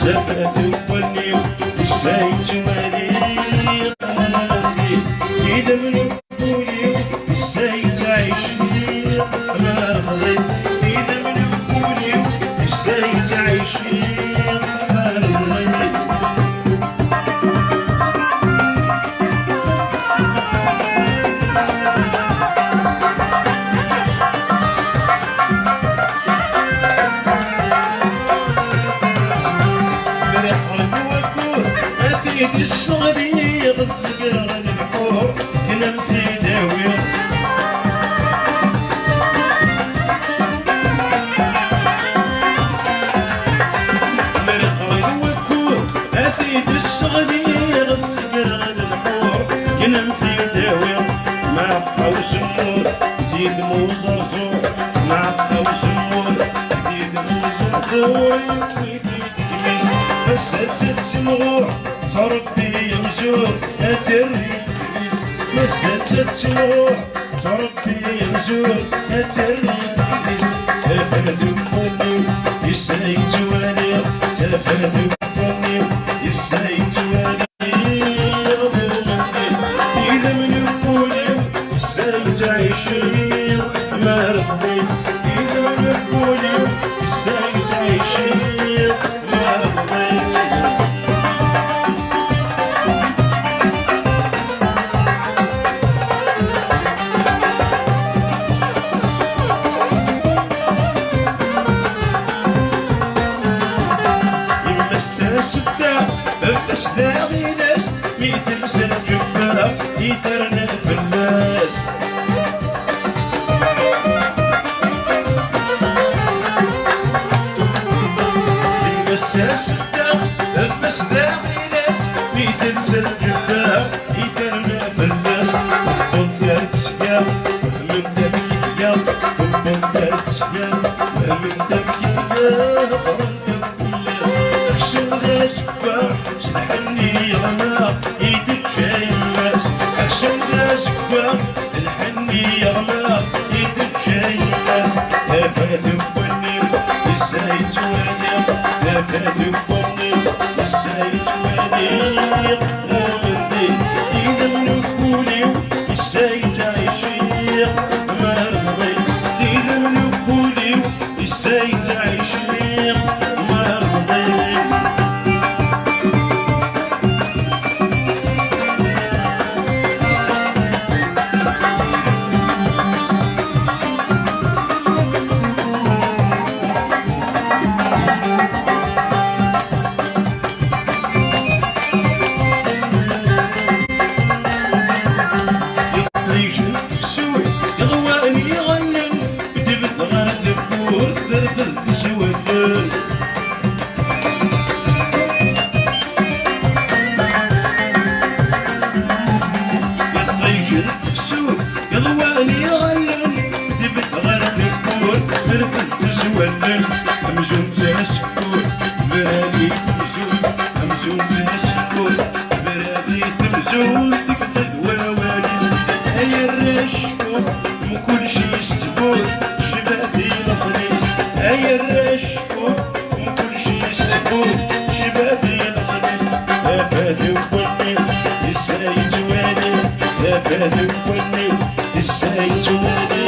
زفاف وني السايت مالي إذا من قولي السايت عايشين ما رضي إذا من قولي السايت عايشين ما رضي يدي الصغير الصغير البحور كلام في داوية مرقر الوكور يدي الصغير الصغير البحور كلام في داوية مع بقاو سمور زيد موزر زور مع بقاو سمور زيد موزر زور ويزيد كميس بس تسمغور صربي يمزور أتري كريس مسات تروح صربي يمزور أتري كريس تفاثم وني يساي تواني تفاثم وني يساي تواني إذا من يقولي يساي تعيشين ما رضي إذا من يقولي يساي تعيشين ما رضي داغي ناس مثل سر جبار يثرنا في الناس المساس الداغ داغي ناس مثل سر جبار يثرنا في الناس بنت تسيا من تبكي ثياب بنت تسيا من تبكي ثياب اكشن ذا جبار الحني غنى يدك شاي الناس اكشن ذا جبار الحني غنى يدك شاي الناس لا فاتم وني يساي تواني لا فاتم وني يساي تواني غامضي إذا منقولي يساي تعيشي ما رضي إذا منقولي يساي تعيشي ما رضي فاتم وني الساي تواني